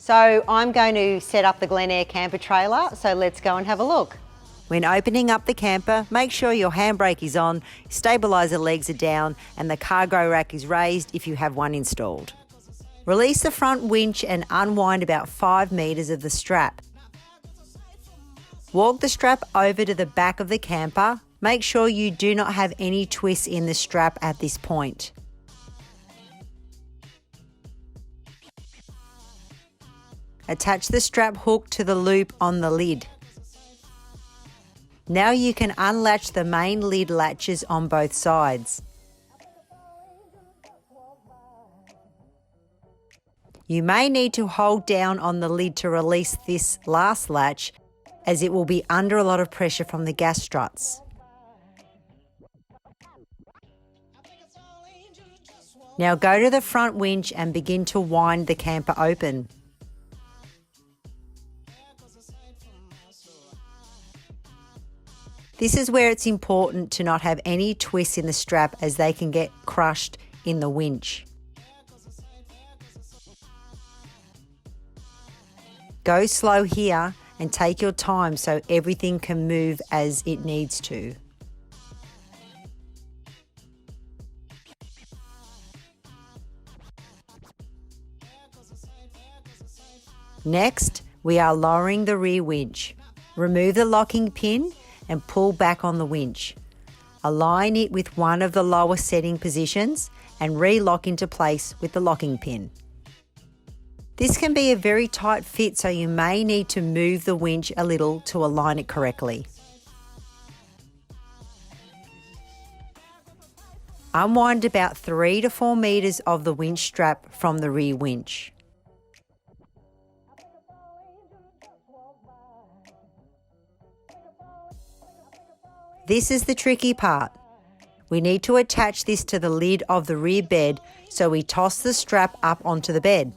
So I'm going to set up the Glenaire camper trailer, so let's go and have a look. When opening up the camper, make sure your handbrake is on, stabiliser legs are down and the cargo rack is raised if you have one installed. Release the front winch and unwind about 5 metres of the strap. Walk the strap over to the back of the camper. Make sure you do not have any twists in the strap at this point. Attach the strap hook to the loop on the lid. Now you can unlatch the main lid latches on both sides. You may need to hold down on the lid to release this last latch, as it will be under a lot of pressure from the gas struts. Now go to the front winch and begin to wind the camper open. This is where it's important to not have any twists in the strap, as they can get crushed in the winch. Go slow here and take your time so everything can move as it needs to. Next, we are lowering the rear winch. Remove the locking pin and pull back on the winch. Align it with one of the lower setting positions and re-lock into place with the locking pin. This can be a very tight fit, so you may need to move the winch a little to align it correctly. Unwind about 3 to 4 metres of the winch strap from the rear winch. This is the tricky part. We need to attach this to the lid of the rear bed, so we toss the strap up onto the bed.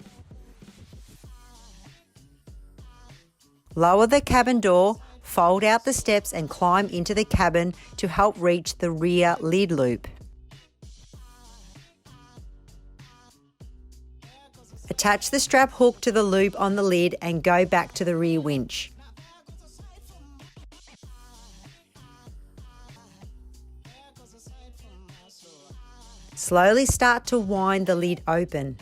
Lower the cabin door, fold out the steps and climb into the cabin to help reach the rear lid loop. Attach the strap hook to the loop on the lid and go back to the rear winch. Slowly start to wind the lid open.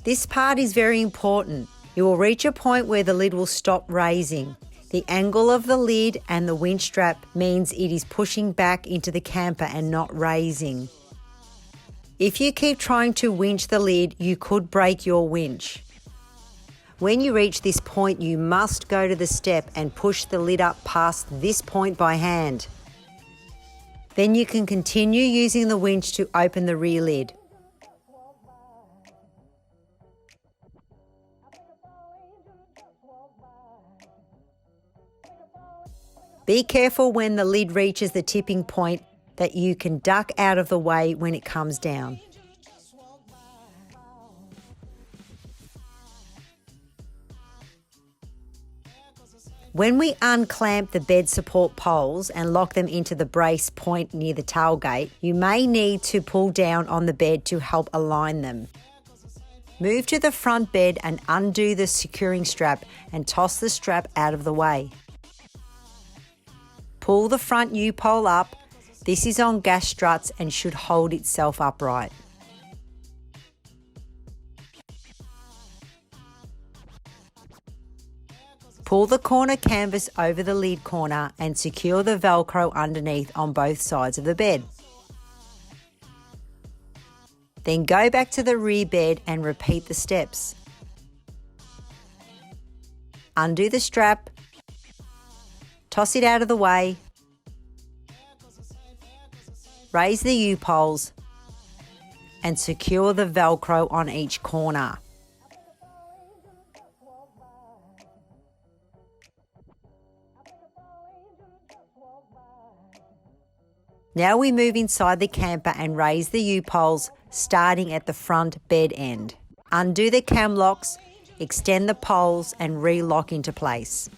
This part is very important. You will reach a point where the lid will stop raising. The angle of the lid and the winch strap means it is pushing back into the camper and not raising. If you keep trying to winch the lid, you could break your winch. When you reach this point, you must go to the step and push the lid up past this point by hand. Then you can continue using the winch to open the rear lid. Be careful when the lid reaches the tipping point that you can duck out of the way when it comes down. When we unclamp the bed support poles and lock them into the brace point near the tailgate, you may need to pull down on the bed to help align them. Move to the front bed and undo the securing strap and toss the strap out of the way. Pull the front U-pole up. This is on gas struts and should hold itself upright. Pull the corner canvas over the lid corner and secure the Velcro underneath on both sides of the bed. Then go back to the rear bed and repeat the steps. Undo the strap, toss it out of the way, raise the U-poles and secure the Velcro on each corner. Now we move inside the camper and raise the U-poles starting at the front bed end. Undo the cam locks, extend the poles and re-lock into place.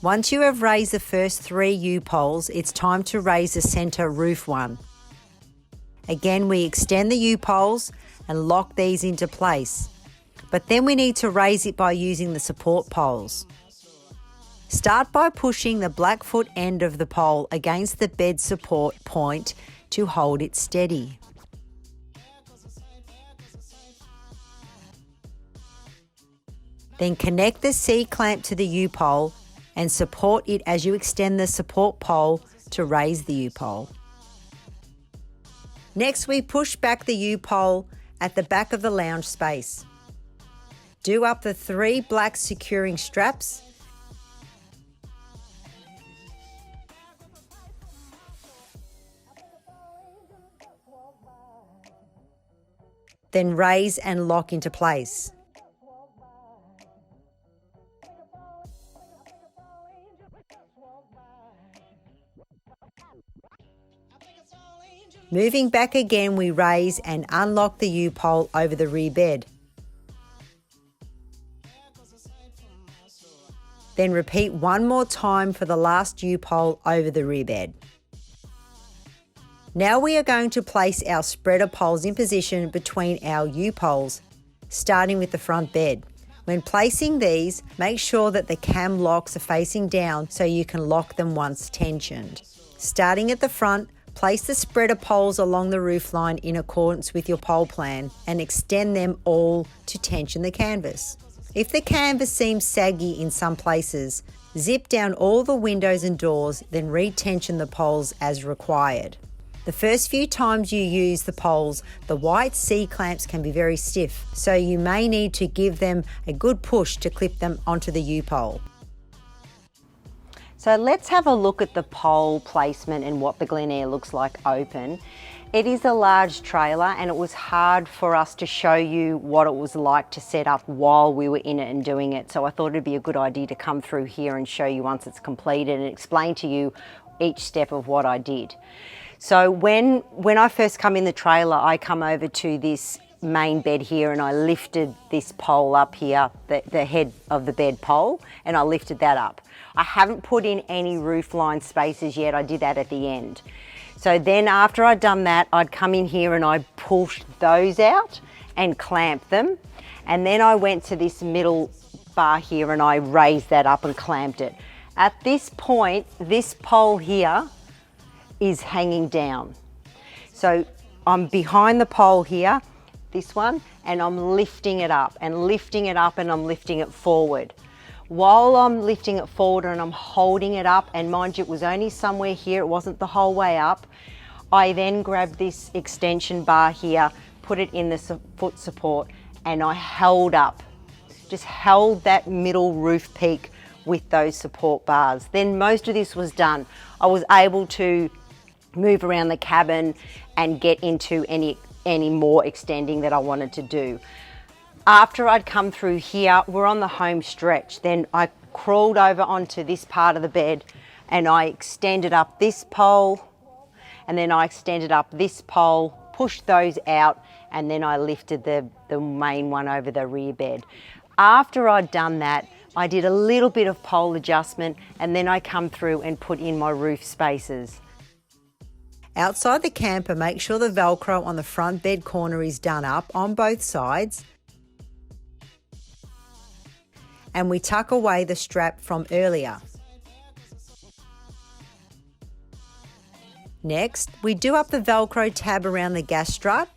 Once you have raised the first 3 U-poles, it's time to raise the center roof one. Again, we extend the U-poles and lock these into place. But then we need to raise it by using the support poles. Start by pushing the Blackfoot end of the pole against the bed support point to hold it steady. Then connect the C-clamp to the U-pole and support it as you extend the support pole to raise the U-pole. Next, we push back the U-pole at the back of the lounge space. Do up the 3 black securing straps. Then raise and lock into place. Moving back again, we raise and unlock the U-pole over the rear bed. Then repeat one more time for the last U-pole over the rear bed. Now we are going to place our spreader poles in position between our U-poles, starting with the front bed. When placing these, make sure that the cam locks are facing down so you can lock them once tensioned. Starting at the front, place the spreader poles along the roofline in accordance with your pole plan and extend them all to tension the canvas. If the canvas seems saggy in some places, zip down all the windows and doors, then retension the poles as required. The first few times you use the poles, the white C-clamps can be very stiff, so you may need to give them a good push to clip them onto the U-pole. So let's have a look at the pole placement and what the Glenaire looks like open. It is a large trailer and it was hard for us to show you what it was like to set up while we were in it and doing it. So I thought it'd be a good idea to come through here and show you once it's completed and explain to you each step of what I did. So when I first come in the trailer, I come over to this main bed here and I lifted this pole up here, the head of the bed pole, and I lifted that up. I haven't put in any roofline spaces yet, I did that at the end. So then after I'd done that, I'd come in here and I'd push those out and clamp them. And then I went to this middle bar here and I raised that up and clamped it. At this point, this pole here is hanging down. So I'm behind the pole here, this one, and I'm lifting it up and lifting it up and I'm lifting it forward. While I'm lifting it forward and I'm holding it up, and mind you, it was only somewhere here, it wasn't the whole way up, I then grabbed this extension bar here, put it in the foot support, and I held up, just held that middle roof peak with those support bars. Then most of this was done. I was able to move around the cabin and get into any more extending that I wanted to do. After I'd come through here, we're on the home stretch. Then I crawled over onto this part of the bed and I extended up this pole, and then I extended up this pole, pushed those out, and then I lifted the main one over the rear bed. After I'd done that, I did a little bit of pole adjustment and then I come through and put in my roof spaces. Outside the camper, make sure the Velcro on the front bed corner is done up on both sides. And we tuck away the strap from earlier. Next, we do up the Velcro tab around the gas strut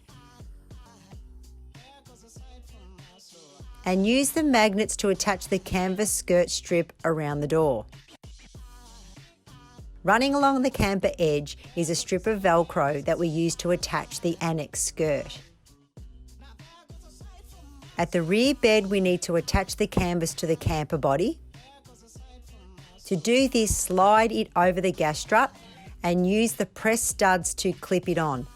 and use the magnets to attach the canvas skirt strip around the door. Running along the camper edge is a strip of Velcro that we use to attach the annex skirt. At the rear bed, we need to attach the canvas to the camper body. To do this, slide it over the gas strut and use the press studs to clip it on.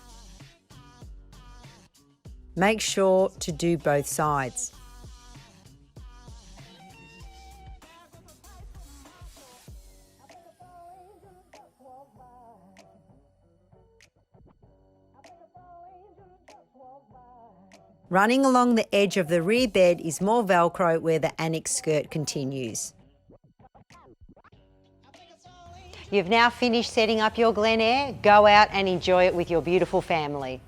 Make sure to do both sides. Running along the edge of the rear bed is more Velcro where the annex skirt continues. You've now finished setting up your Glenaire. Go out and enjoy it with your beautiful family.